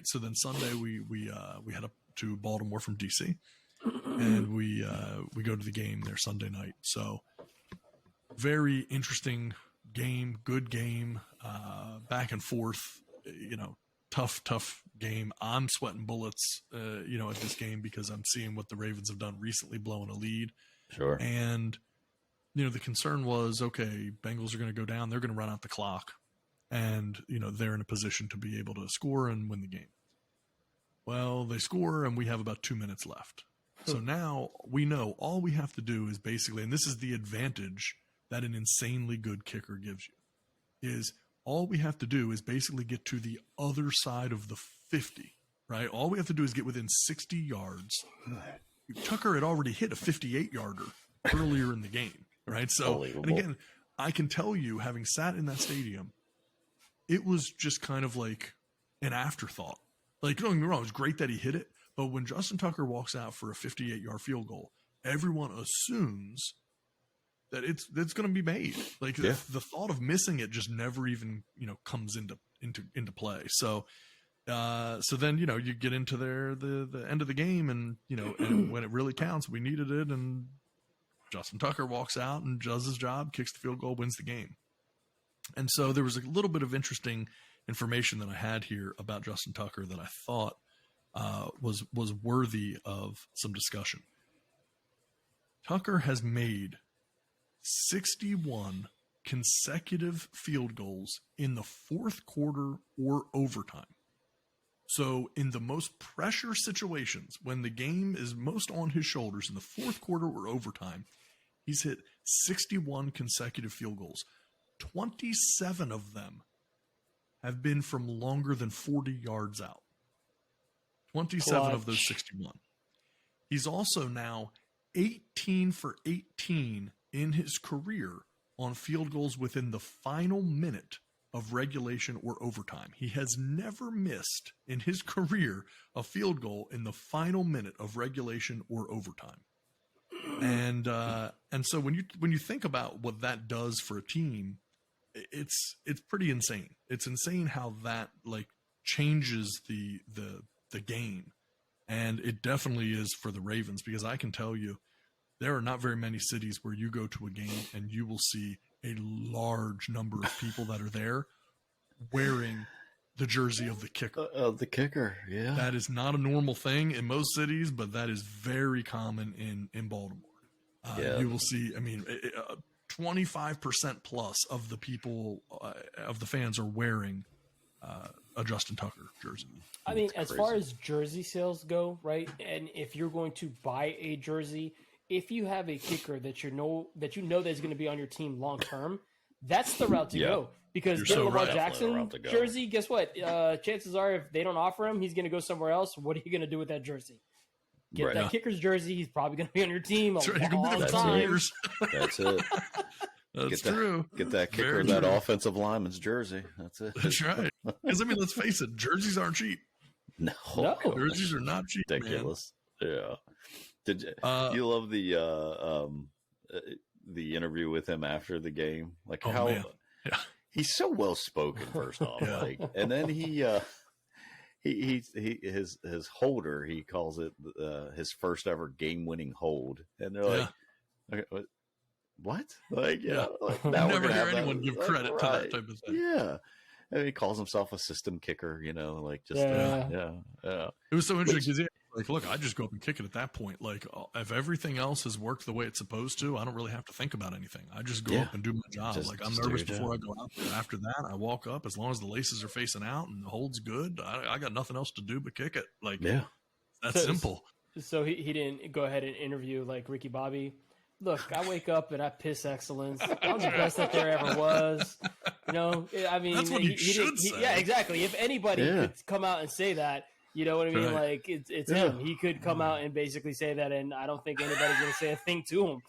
So then Sunday we head up to Baltimore from DC, and we go to the game there Sunday night. So very interesting game, good game, back and forth. Tough game. I'm sweating bullets, at this game because I'm seeing what the Ravens have done recently, blowing a lead. Sure. And the concern was, okay, Bengals are going to go down. They're going to run out the clock. And, they're in a position to be able to score and win the game. Well, they score, and we have about 2 minutes left. So now we know all we have to do is basically, and this is the advantage that an insanely good kicker gives you, is all we have to do is basically get to the other side of the 50, right? All we have to do is get within 60 yards. Tucker had already hit a 58-yarder earlier in the game, right? So, and again, I can tell you, having sat in that stadium, it was just kind of like an afterthought. Like, don't get me wrong, it was great that he hit it, but when Justin Tucker walks out for a 58-yard field goal, everyone assumes that it's going to be made. Like the thought of missing it just never even comes into play. So then you get into the end of the game, and and when it really counts, we needed it, and Justin Tucker walks out and does his job, kicks the field goal, wins the game. And so there was a little bit of interesting information that I had here about Justin Tucker that I thought was worthy of some discussion. Tucker has made 61 consecutive field goals in the fourth quarter or overtime. So in the most pressure situations, when the game is most on his shoulders in the fourth quarter or overtime, he's hit 61 consecutive field goals. 27 of them have been from longer than 40 yards out. 27 of those 61. He's also now 18 for 18 in his career on field goals within the final minute of regulation or overtime. He has never missed in his career a field goal in the final minute of regulation or overtime. And so when you think about what that does for a team, it's pretty insane. It's insane how that changes the game. And it definitely is for the Ravens, because I can tell you there are not very many cities where you go to a game and you will see a large number of people that are there wearing the jersey of the kicker. Of the kicker, yeah. That is not a normal thing in most cities, but that is very common in Baltimore. You will see, 25% plus of the people, of the fans are wearing a Justin Tucker jersey. I mean, as far as jersey sales go, right? And if you're going to buy a jersey, if you have a kicker that you know that's going to be on your team long term, that's the route to go. Because get Lamar Jackson jersey, guess what? Chances are, if they don't offer him, he's going to go somewhere else. What are you going to do with that jersey? Get that kicker's jersey. He's probably going to be on your team all the time. That's it. That's true. Get that kicker, that offensive lineman's jersey. That's it. That's right. Because let's face it, jerseys aren't cheap. No. Jerseys are not cheap. Ridiculous. Man. Yeah. Did you love the interview with him after the game? Like he's so well spoken. First off, and then his holder, he calls it his first ever game winning hold, and they're like, okay, what? Now never hear anyone give credit to that type of thing. Yeah. And he calls himself a system kicker, It was so interesting because look, I just go up and kick it at that point. If everything else has worked the way it's supposed to, I don't really have to think about anything. I just go up and do my job. I'm nervous before I go out there. After that, I walk up. As long as the laces are facing out and the hold's good, I got nothing else to do but kick it. That's simple. So he didn't go ahead and interview Ricky Bobby. Look, I wake up and I piss excellence. I'm the best that there ever was. That's what he should say. Yeah, exactly. If anybody could come out and say that, you know what I mean? Right. It's him. He could come out and basically say that, and I don't think anybody's going to say a thing to him.